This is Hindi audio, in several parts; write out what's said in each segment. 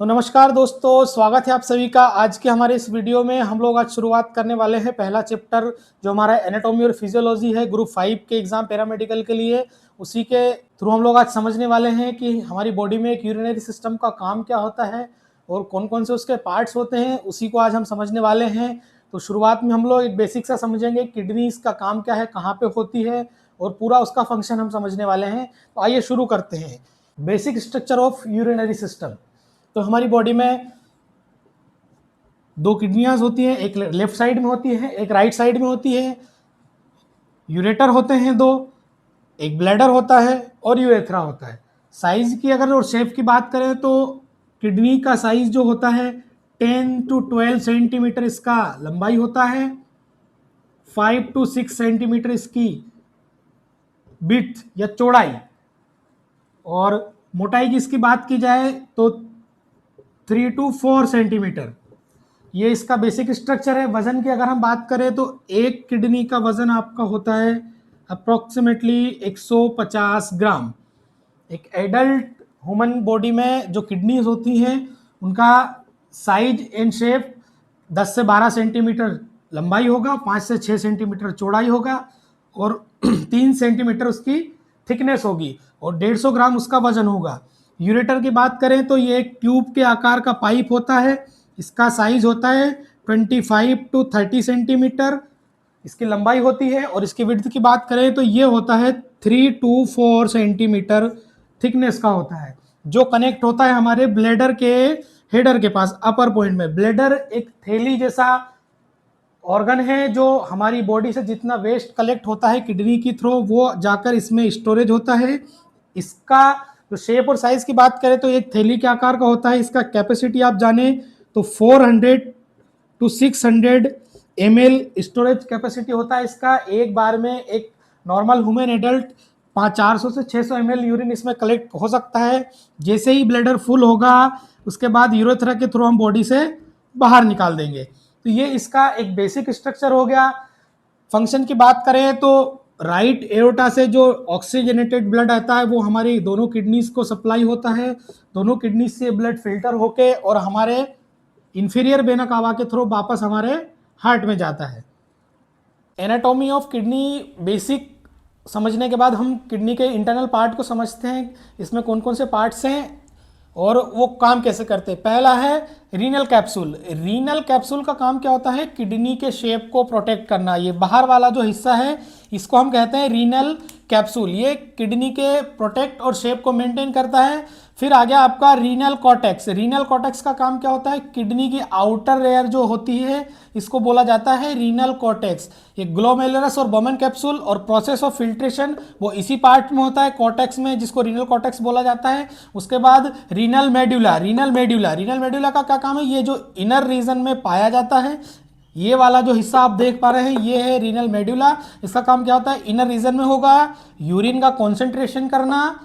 तो नमस्कार दोस्तों, स्वागत है आप सभी का। आज के हमारे इस वीडियो में हम लोग आज शुरुआत करने वाले हैं पहला चैप्टर जो हमारा एनाटॉमी और फिजियोलॉजी है ग्रुप 5 के एग्जाम पैरामेडिकल के लिए। उसी के थ्रू हम लोग आज समझने वाले हैं कि हमारी बॉडी में एक यूरिनरी सिस्टम का काम क्या होता है और कौन कौन से उसके पार्ट्स होते हैं, उसी को आज हम समझने वाले हैं। तो शुरुआत में हम लोग एक बेसिक सा समझेंगे किडनीज का काम क्या है, कहाँ पे होती है और पूरा उसका फंक्शन हम समझने वाले हैं। तो आइए शुरू करते हैं। Basic structure of urinary system. तो हमारी बॉडी में दो किडनियां होती हैं, एक लेफ्ट साइड में होती है, एक राइट साइड में होती है। यूरेटर होते हैं दो, एक ब्लैडर होता है और यूरेथ्रा होता है। साइज की अगर और शेप की बात करें तो किडनी का साइज जो होता है 10 to 12 सेंटीमीटर इसका लंबाई होता है, 5 to 6 सेंटीमीटर इसकी विड्थ या चौड़ाई, और मोटाई की इसकी बात की जाए तो 3 to 4 सेंटीमीटर। ये इसका बेसिक स्ट्रक्चर है। वजन की अगर हम बात करें तो एक किडनी का वजन आपका होता है अप्रोक्सीमेटली 150 ग्राम। एक एडल्ट ह्यूमन बॉडी में जो किडनीज होती हैं उनका साइज एंड शेप 10 से 12 सेंटीमीटर लंबाई होगा, 5 से 6 सेंटीमीटर चौड़ाई होगा और 3 सेंटीमीटर उसकी थिकनेस होगी और 150 ग्राम उसका वजन होगा। यूरेटर की बात करें तो ये एक ट्यूब के आकार का पाइप होता है। इसका साइज होता है 25 to 30 सेंटीमीटर इसकी लंबाई होती है और इसकी विड्थ की बात करें तो ये होता है 3 to 4 सेंटीमीटर थिकनेस का होता है, जो कनेक्ट होता है हमारे ब्लैडर के हेडर के पास अपर पॉइंट में। ब्लैडर एक थैली जैसा ऑर्गन है जो हमारी बॉडी से जितना वेस्ट कलेक्ट होता है किडनी की थ्रू वो जाकर इसमें स्टोरेज होता है। इसका जो शेप और साइज की बात करें तो एक थैली के आकार का होता है। इसका कैपेसिटी आप जाने तो 400 to 600 ml स्टोरेज कैपेसिटी होता है इसका। एक बार में एक नॉर्मल ह्यूमन एडल्ट 400 से 600 ml यूरिन इसमें कलेक्ट हो सकता है। जैसे ही ब्लैडर फुल होगा उसके बाद यूरेथ्रा के थ्रू हम बॉडी से बाहर निकाल देंगे। तो ये इसका एक बेसिक स्ट्रक्चर हो गया। फंक्शन की बात करें तो राइट एओर्टा से जो ऑक्सीजनेटेड ब्लड आता है वो हमारी दोनों किडनीज को सप्लाई होता है। दोनों किडनीज से ब्लड फिल्टर होके और हमारे इंफीरियर वेना कावा के थ्रू वापस हमारे हार्ट में जाता है। एनाटॉमी ऑफ किडनी बेसिक समझने के बाद हम किडनी के इंटरनल पार्ट को समझते हैं। इसमें कौन कौन से पार्ट्स हैं और वो काम कैसे करते हैं। पहला है रीनल कैप्सूल। रीनल कैप्सूल का काम क्या होता है, किडनी के शेप को प्रोटेक्ट करना। ये बाहर वाला जो हिस्सा है इसको हम कहते हैं रीनल कैप्सूल। ये किडनी के प्रोटेक्ट और शेप को मेंटेन करता है। फिर आ गया आपका रीनल कॉर्टेक्स। रीनल कॉर्टेक्स का काम क्या होता है, किडनी की आउटर लेयर जो होती है इसको बोला जाता है रीनल कॉर्टेक्स। ये ग्लोमेरुलस और बोमेन कैप्सूल और प्रोसेस ऑफ फिल्ट्रेशन वो इसी पार्ट में होता है कॉर्टेक्स में, जिसको रीनल कॉर्टेक्स बोला जाता है। उसके बाद रीनल मेड्यूला। रीनल मेड्यूला का क्या काम है, ये जो इनर रीजन में पाया जाता है, ये वाला जो हिस्सा आप देख पा रहे हैं ये है रीनल मेड्यूला। इसका काम क्या होता है, इनर रीजन में होगा यूरिन का कॉन्सेंट्रेशन करना,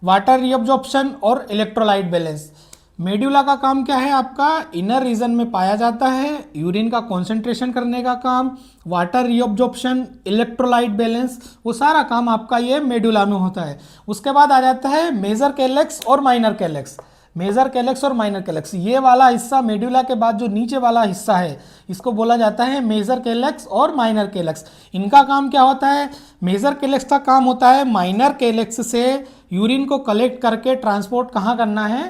वाटर रीअब्जॉर्प्शन और इलेक्ट्रोलाइट बैलेंस। मेड्यूला का काम क्या है आपका, इनर रीजन में पाया जाता है, यूरिन का कॉन्सेंट्रेशन करने का काम, वाटर रीअब्जॉर्प्शन, इलेक्ट्रोलाइट बैलेंस, वो सारा काम आपका ये मेड्यूला में होता है। उसके बाद आ जाता है मेजर कैलेक्स और माइनर कैलेक्स। मेजर कैलेक्स और माइनर कैलेक्स, ये वाला हिस्सा मेड्यूला के बाद जो नीचे वाला हिस्सा है इसको बोला जाता है मेजर कैलेक्स और माइनर कैलेक्स। इनका काम क्या होता है, मेजर कैलेक्स का काम होता है माइनर कैलेक्स से यूरिन को कलेक्ट करके ट्रांसपोर्ट कहाँ करना है,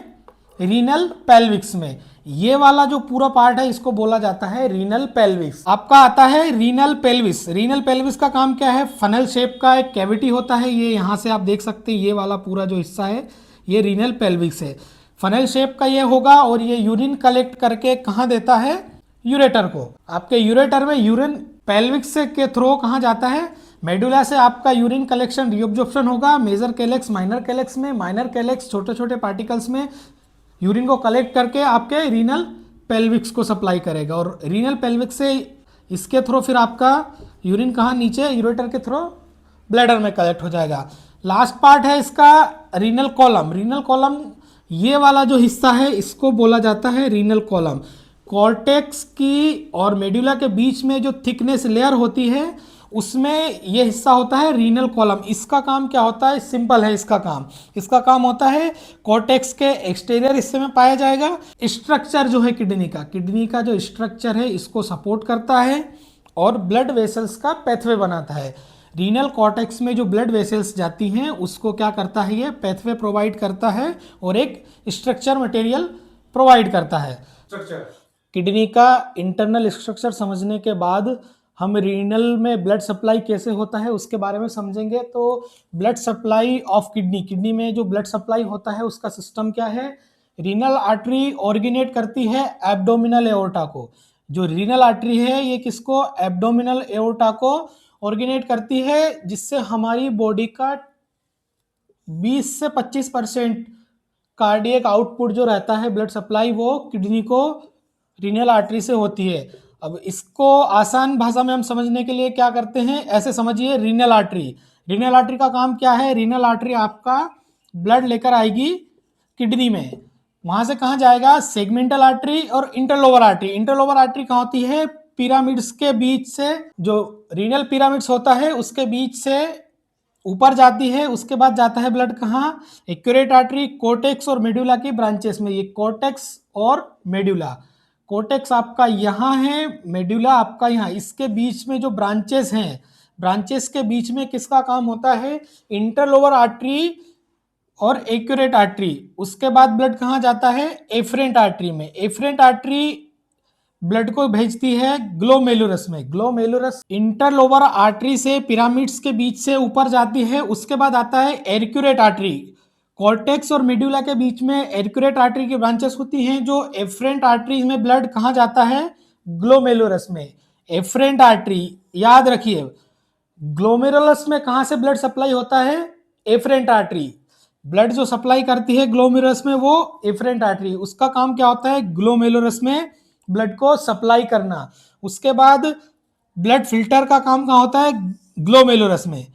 रीनल पेल्विक्स में। ये वाला जो पूरा पार्ट है इसको बोला जाता है रीनल पेल्विक्स। आपका आता है रीनल पेल्विस। रीनल पेल्विस का काम क्या है, फनल शेप का एक कैविटी होता है। ये यहाँ से आप देख सकते हैं, ये वाला पूरा जो हिस्सा है ये रीनल पेल्विक्स है। फनल शेप का ये होगा और ये यूरिन कलेक्ट करके कहाँ देता है, यूरेटर को। आपके यूरेटर में यूरिन पेल्विक्स के थ्रू कहाँ जाता है, मेडुला से आपका यूरिन कलेक्शन रीअब्जॉर्प्शन होगा मेजर कैलेक्स माइनर कैलेक्स में। माइनर कैलेक्स छोटे छोटे पार्टिकल्स में यूरिन को कलेक्ट करके आपके रीनल पेल्विक्स को सप्लाई करेगा और रीनल पेल्विक्स से इसके थ्रू फिर आपका यूरिन कहाँ, नीचे यूरेटर के थ्रू ब्लैडर में कलेक्ट हो जाएगा। लास्ट पार्ट है इसका रीनल कॉलम। रीनल कॉलम ये वाला जो हिस्सा है इसको बोला जाता है रीनल कॉलम। कॉर्टेक्स की और मेडुला के बीच में जो थिकनेस लेयर होती है उसमें ये हिस्सा होता है रीनल कॉलम। इसका काम क्या होता है, सिंपल है इसका काम होता है कॉर्टेक्स के एक्सटीरियर हिस्से में पाया जाएगा। स्ट्रक्चर जो है किडनी का जो स्ट्रक्चर है इसको सपोर्ट करता है और ब्लड वेसल्स का पैथवे बनाता है। रीनल कॉर्टेक्स में जो ब्लड वेसल्स जाती हैं उसको क्या करता है, ये पैथवे प्रोवाइड करता है और एक स्ट्रक्चर मटेरियल प्रोवाइड करता है। किडनी का इंटरनल स्ट्रक्चर समझने के बाद हम रीनल में ब्लड सप्लाई कैसे होता है उसके बारे में समझेंगे। तो ब्लड सप्लाई ऑफ किडनी में जो ब्लड सप्लाई होता है उसका सिस्टम क्या है, रीनल आर्टरी ऑर्गेनेट करती है एब्डोमिनल एओर्टा को। जो रीनल आर्टरी है ये किसको, एब्डोमिनल एओर्टा को ऑर्गेनेट करती है, जिससे हमारी बॉडी का 20 से 25% कार्डियक आउटपुट जो रहता है ब्लड सप्लाई वो किडनी को रीनल आर्टरी से होती है। अब इसको आसान भाषा में हम समझने के लिए क्या करते हैं, ऐसे समझिए रीनल आर्टरी का काम क्या है, रीनल आर्टरी आपका ब्लड लेकर आएगी किडनी में, वहां से कहाँ जाएगा, सेगमेंटल आर्टरी और इंटरलोबर आर्टरी कहाँ होती है, पिरामिड्स के बीच से, जो रीनल पिरामिड्स होता है उसके बीच से ऊपर जाती है। उसके बाद जाता है ब्लड कहाँ, एक्यूरेट आर्टरी कोर्टेक्स और मेडुला की ब्रांचेस में। ये कोर्टेक्स और मेडुला, कोर्टेक्स आपका यहाँ है, मेडुला आपका यहाँ, इसके बीच में जो ब्रांचेस हैं, ब्रांचेस के बीच में किसका काम होता है, इंटरलोबर आर्टरी और एक्यूरेट आर्टरी। उसके बाद ब्लड कहाँ जाता है, एफरेंट आर्टरी में। एफरेंट आर्टरी ब्लड को भेजती है ग्लोमेरुलस में। ग्लोमेरुलस इंटरलोबर आर्टरी से पिरामिड्स के बीच से ऊपर जाती है। उसके बाद आता है एक्यूरेट आर्टरी, कॉर्टेक्स और मेडुला के बीच में एक्यूरेट आर्टरी की ब्रांचेस होती हैं। जो एफरेंट आर्टरी में ब्लड कहाँ जाता है, ग्लोमेरुलस में। एफरेंट आर्टरी याद रखिए, ग्लोमेरुलस में कहाँ से ब्लड सप्लाई होता है, एफरेंट आर्टरी। ब्लड जो सप्लाई करती है ग्लोमेरुलस में वो एफरेंट आर्टरी, उसका काम क्या होता है, ग्लोमेरुलस में ब्लड को सप्लाई करना। उसके बाद ब्लड फिल्टर का काम कहाँ होता है, ग्लोमेरुलस में।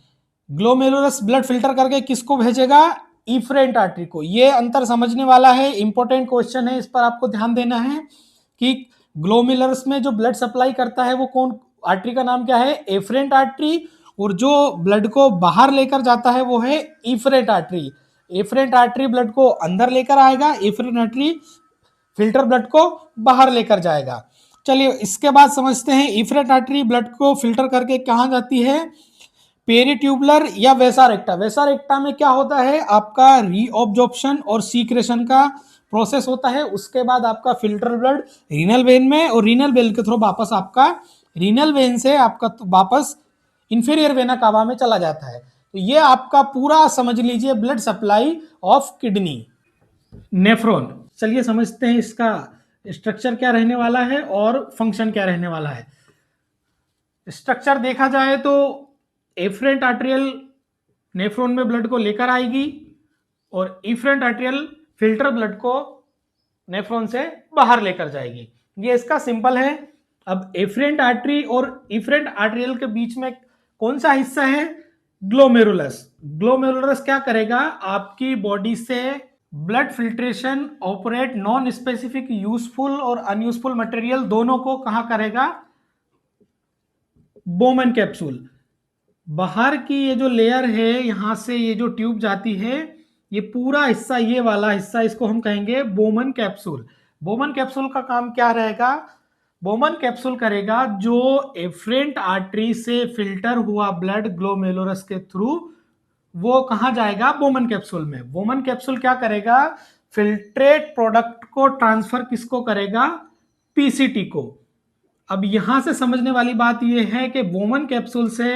ग्लोमेरुलस ब्लड फिल्टर करके किसको भेजेगा, इफरेंट आर्टरी को। ये अंतर समझने वाला है, इंपॉर्टेंट क्वेश्चन है, इस पर आपको ध्यान देना है कि ग्लोमेरुलस में जो ब्लड सप्लाई करता है वो कौन, आर्टरी का नाम क्या है, एफरेंट आर्टरी, और जो ब्लड को बाहर लेकर जाता है वो है afferent artery. Efferent artery blood को अंदर लेकर आएगा, एफरेंट आर्टरी फिल्टर ब्लड को बाहर लेकर जाएगा। चलिए इसके बाद समझते हैं, इफरेंट आर्टरी ब्लड को फिल्टर करके कहाँ जाती है, पेरिट्यूबुलर या वेसा रेक्टा। वेसा रेक्टा में क्या होता है, आपका रीऑब्जॉर्प्शन और सीक्रेशन का प्रोसेस होता है। उसके बाद आपका फिल्टर ब्लड रीनल वेन में, और रीनल वेन के थ्रू वापस आपका रीनल वेन से आपका वापस इंफीरियर वेना कावा में चला जाता है। तो ये आपका पूरा समझ लीजिए blood supply of kidney. Nephron, चलिए समझते हैं इसका स्ट्रक्चर क्या रहने वाला है और फंक्शन क्या रहने वाला है। स्ट्रक्चर देखा जाए तो एफरेंट आर्टेरियल नेफ्रॉन में ब्लड को लेकर आएगी और इफरेंट आर्टेरियल फिल्टर ब्लड को नेफ्रॉन से बाहर लेकर जाएगी। ये इसका सिंपल है। अब एफरेंट आर्टरी और इफरेंट आर्टेरियल के बीच में कौन सा हिस्सा है, ग्लोमेरुलस। ग्लोमेरुलस क्या करेगा, आपकी बॉडी से blood filtration operate, non specific useful और अनयूजफुल मटेरियल दोनों को कहां करेगा, बोमन कैप्सूल। बाहर की ये जो लेयर है, यहां से ये जो ट्यूब जाती है, ये पूरा हिस्सा, ये वाला हिस्सा, इसको हम कहेंगे बोमन कैप्सूल। बोमन कैप्सूल का काम क्या रहेगा, बोमन कैप्सूल करेगा जो एफरेंट आर्टरी से फिल्टर हुआ ब्लड ग्लोमेरुलस के थ्रू वो कहां जाएगा, बोमन कैप्सूल में। बोमन कैप्सूल क्या करेगा, फिल्ट्रेट प्रोडक्ट को ट्रांसफर किसको करेगा, पीसीटी को। अब यहां से समझने वाली बात यह है कि बोमन कैप्सूल से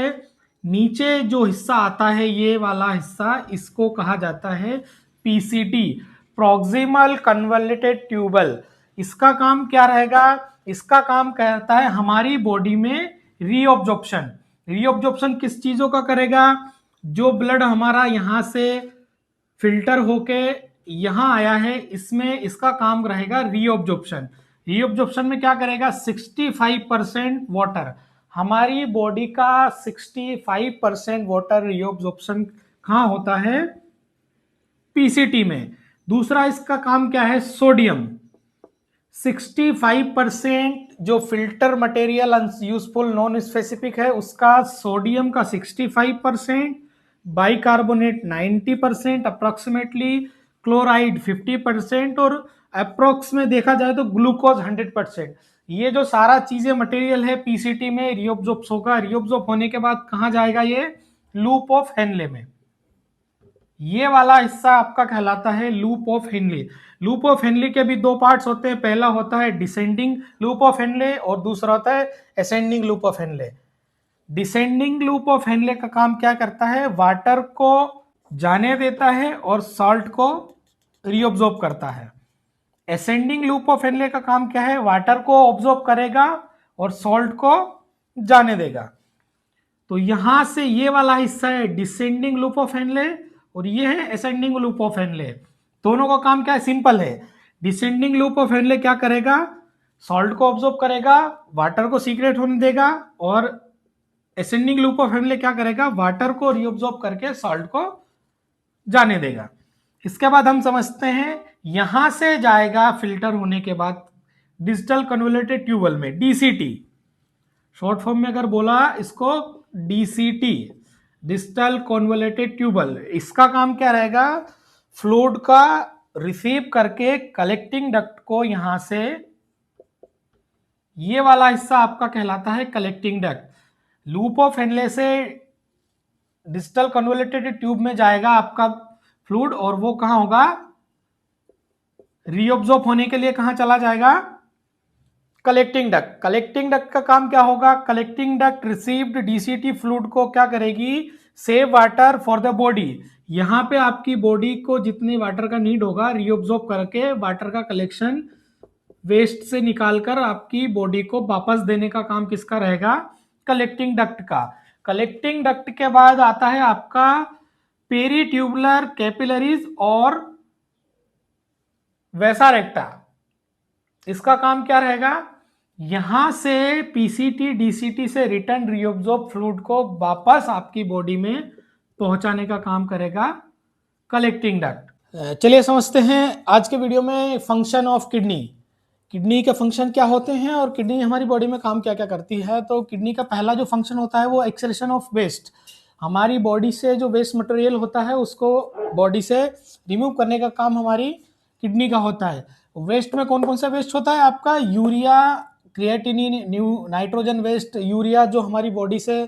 नीचे जो हिस्सा आता है, ये वाला हिस्सा, इसको कहा जाता है पीसीटी, प्रॉक्सिमल कन्वॉल्यूटेड ट्यूबल। इसका काम क्या रहेगा, इसका काम कहता है हमारी बॉडी में रीऑब्जॉर्प्शन। रीऑब्जॉर्प्शन किस चीजों का करेगा, जो ब्लड हमारा यहां से फिल्टर होके यहां आया है, इसमें इसका काम रहेगा रीऑब्जॉर्प्शन। रीऑब्जॉर्प्शन में क्या करेगा, 65% वाटर, हमारी बॉडी का 65% वाटर रीऑब्जॉर्प्शन कहां होता है, पीसीटी में। दूसरा इसका काम क्या है, सोडियम। 65% जो filter material useful non specific है उसका सोडियम का 65%, बाइकार्बोनेट 90% अप्रोक्सीमेटली, क्लोराइड 50% और अप्रोक्स में देखा जाए तो ग्लूकोज 100%। ये जो सारा चीजें मटेरियल है पीसीटी में रियोब्जॉर्ब होगा। रियोब्जॉर्ब होने के बाद कहाँ जाएगा? ये लूप ऑफ हेनले में। ये वाला हिस्सा आपका कहलाता है loop of Henle. Loop of Henle के भी दो पार्ट्स होते हैं, पहला होता है डिसेंडिंग लूप ऑफ हेनले और दूसरा होता है ascending loop of Henle. Descending loop of Henle का काम क्या करता है? वाटर को जाने देता है और सॉल्ट को रीअब्जॉर्ब करता है। असेंडिंग लूप ऑफ हेनले का काम क्या है? वाटर को ऑब्जॉर्ब करेगा और सॉल्ट को जाने देगा। तो यहां से ये वाला हिस्सा है डिसेंडिंग लूप ऑफ हेनले और ये है असेंडिंग लूप ऑफ हेनले। दोनों का काम क्या है? सिंपल है। डिसेंडिंग लूप ऑफ हेनले क्या करेगा? सॉल्ट को ऑब्जॉर्ब करेगा, वाटर को सीक्रेट होने देगा, और असेंडिंग लूप ऑफ हेनले क्या करेगा? वाटर को रीअब्जॉर्ब करके सॉल्ट को जाने देगा। इसके बाद हम समझते हैं यहां से जाएगा फिल्टर होने के बाद डिजिटल कन्वोल्यूटेड ट्यूबवेल में, डीसीटी शॉर्ट फॉर्म में अगर बोला इसको डीसीटी, डिजिटल कन्वोल्यूटेड ट्यूबवेल। इसका काम क्या रहेगा? फ्लूइड का रिसीव करके कलेक्टिंग डक्ट को यहां से, ये वाला हिस्सा आपका कहलाता है collecting duct. Loop of Henle से डिजिटल कन्वोल्यूटेड ट्यूब में जाएगा आपका फ्लूइड और वो कहां होगा? रीअब्जॉर्ब होने के लिए कहां चला जाएगा? Collecting duct. कलेक्टिंग डक्ट का काम क्या होगा? Collecting duct received DCT fluid को क्या करेगी? Save water for the body. यहां पे आपकी बॉडी को जितनी वाटर का नीड होगा रीअब्जॉर्ब करके वाटर का कलेक्शन वेस्ट से निकालकर आपकी बॉडी को वापस देने का काम किसका रहेगा? कलेक्टिंग डक्ट का। कलेक्टिंग डक्ट के बाद आता है आपका पेरीट्यूबुलर कैपिलरीज और वैसा रेक्टा। इसका काम क्या रहेगा? यहां से पीसीटी डीसीटी से रिटर्न रीअब्जॉर्ब फ्लूइड को वापस आपकी बॉडी में पहुंचाने का काम करेगा कलेक्टिंग डक्ट। चलिए समझते हैं आज के वीडियो में फंक्शन ऑफ किडनी। किडनी के फंक्शन क्या होते हैं और किडनी हमारी बॉडी में काम क्या क्या करती है। तो किडनी का पहला जो फंक्शन होता है वो एक्सक्रीशन ऑफ वेस्ट। हमारी बॉडी से जो वेस्ट मटेरियल होता है उसको बॉडी से रिमूव करने का काम हमारी किडनी का होता है। वेस्ट में कौन कौन सा वेस्ट होता है? आपका urea, creatinine, nitrogen waste. Urea जो हमारी बॉडी से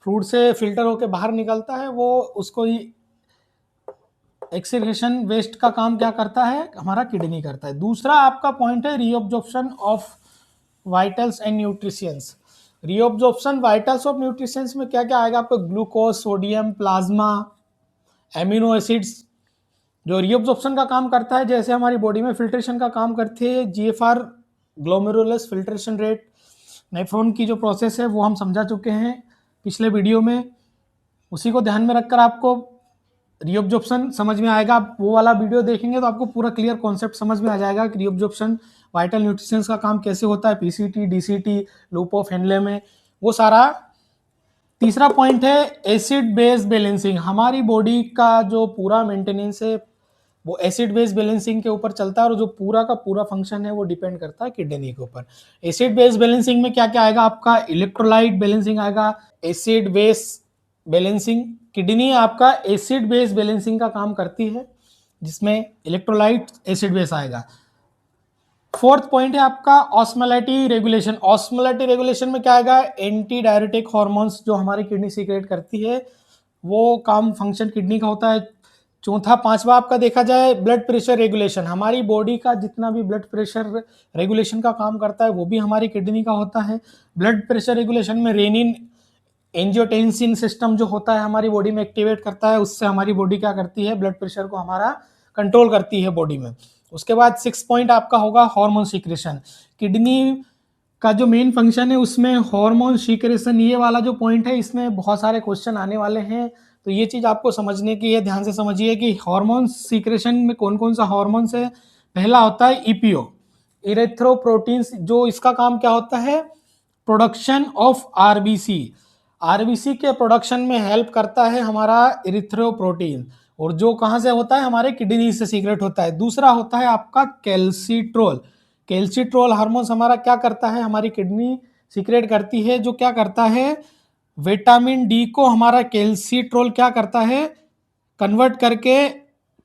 फ्लूइड से फिल्टर होकर बाहर निकलता है वो उसको ही एक्सक्रीशन वेस्ट का काम क्या करता है? हमारा किडनी करता है। दूसरा आपका पॉइंट है reabsorption of vitals and nutritions. Reabsorption vitals of nutritions में क्या क्या आएगा आपको? Glucose, sodium, plasma, amino acids. जो रीअब्जॉर्प्शन का काम करता है जैसे हमारी बॉडी में फिल्ट्रेशन का काम करते हैं GFR, glomerulus filtration rate, nephron की जो प्रोसेस है वो हम समझा चुके हैं पिछले वीडियो में। उसी को ध्यान में रखकर आपको रीअब्जॉर्प्शन समझ में आएगा। आप वो वाला वीडियो देखेंगे तो आपको पूरा क्लियर कॉन्सेप्ट समझ में आ जाएगा कि रीअब्जॉर्प्शन वाइटल न्यूट्रिशंस का काम कैसे होता है PCT DCT loop of Henle में, वो सारा। तीसरा पॉइंट है एसिड बेस बैलेंसिंग। हमारी बॉडी का जो पूरा मेंटेनेंस है वो एसिड बेस बैलेंसिंग के ऊपर चलता है और जो पूरा का पूरा फंक्शन है वो डिपेंड करता है किडनी के ऊपर। एसिड बेस बैलेंसिंग में क्या क्या आएगा आपका? इलेक्ट्रोलाइट बैलेंसिंग आएगा, एसिड बेस बैलेंसिंग। किडनी आपका एसिड बेस बैलेंसिंग का काम करती है जिसमें इलेक्ट्रोलाइट एसिड बेस आएगा। फोर्थ पॉइंट है आपका ऑस्मोलैरिटी रेगुलेशन। ऑस्मोलैरिटी रेगुलेशन में क्या आएगा? एंटी डायरेटिक हार्मोन्स जो हमारी किडनी सीक्रेट करती है वो काम फंक्शन किडनी का होता है। चौथा पांचवा आपका देखा जाए ब्लड प्रेशर रेगुलेशन। हमारी बॉडी का जितना भी ब्लड प्रेशर रेगुलेशन का काम करता है वो भी हमारी किडनी का होता है। ब्लड प्रेशर रेगुलेशन में रेनिन एंजियोटेंसिन सिस्टम जो होता है हमारी बॉडी में एक्टिवेट करता है, उससे हमारी बॉडी क्या करती है? ब्लड प्रेशर को हमारा कंट्रोल करती है बॉडी में। उसके बाद 6 पॉइंट आपका होगा हार्मोन सीक्रेशन। किडनी का जो मेन फंक्शन है उसमें हार्मोन सीक्रेशन, ये वाला जो पॉइंट है इसमें बहुत सारे क्वेश्चन आने वाले हैं तो ये चीज आपको समझने की है। ध्यान से समझिए कि हार्मोन सीक्रेशन में कौन कौन सा हार्मोन्स है। पहला होता है ईपीओ, इरेथ्रोप्रोटीन्स। जो इसका काम क्या होता है? Production of RBC. आरबीसी के प्रोडक्शन में हेल्प करता है हमारा इरिथ्रोप्रोटीन और जो कहां से होता है? हमारे किडनी से सीक्रेट होता है। दूसरा होता है आपका कैल्सिट्रोल। कैल्सिट्रोल हार्मोन हमारा क्या करता है, हमारी किडनी सीक्रेट करती है, जो क्या करता है, विटामिन डी को हमारा कैल्सिट्रोल क्या करता है, कन्वर्ट करके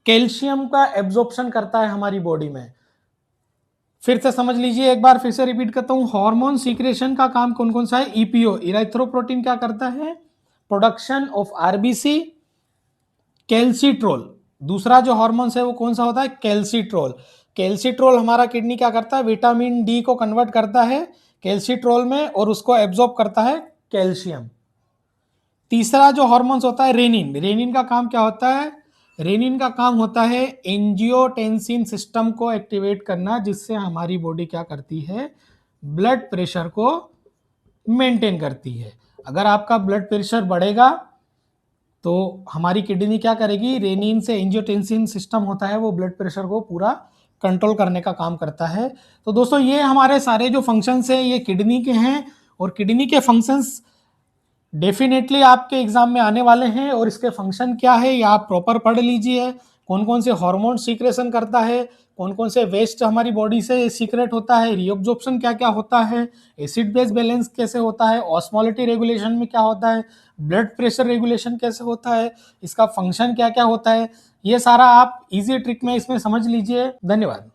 कैल्शियम का एब्जॉर्प्शन करता है हमारी बॉडी में। फिर से समझ लीजिए, एक बार फिर से रिपीट करता हूं, हार्मोन सीक्रेशन का काम कौन कौन सा है, ईपीओ इराइथ्रोप्रोटीन क्या करता है, प्रोडक्शन ऑफ आरबीसी, कैल्सिट्रोल, दूसरा जो हार्मोन है वो कौन सा होता है, कैल्सिट्रोल। कैल्सिट्रोल हमारा किडनी क्या करता है, विटामिन डी को कन्वर्ट करता है कैल्सिट्रोल में और उसको एब्जॉर्ब करता है कैल्शियम। तीसरा जो हार्मोन्स होता है रेनिन, रेनिन का काम क्या होता है, रेनिन का काम होता है एंजियोटेंसिन सिस्टम को एक्टिवेट करना, जिससे हमारी बॉडी क्या करती है, ब्लड प्रेशर को मेंटेन करती है। अगर आपका ब्लड प्रेशर बढ़ेगा तो हमारी किडनी क्या करेगी, रेनिन से एंजियोटेंसिन सिस्टम होता है वो ब्लड प्रेशर को पूरा कंट्रोल करने का काम करता है। तो दोस्तों ये हमारे सारे जो फंक्शंस हैं ये किडनी के हैं, और किडनी के फंक्शंस डेफिनेटली आपके एग्जाम में आने वाले हैं, और इसके फंक्शन क्या है ये आप प्रॉपर पढ़ लीजिए। कौन कौन से हार्मोन सीक्रेशन करता है, कौन कौन से वेस्ट हमारी बॉडी से सीक्रेट होता है, रीअब्जॉर्प्शन क्या क्या होता है, एसिड बेस बैलेंस कैसे होता है, ऑस्मोलिटी रेगुलेशन में क्या होता है, ब्लड प्रेशर रेगुलेशन कैसे होता है, इसका फंक्शन क्या क्या होता है, ये सारा आप इजी ट्रिक में इसमें समझ लीजिए। धन्यवाद।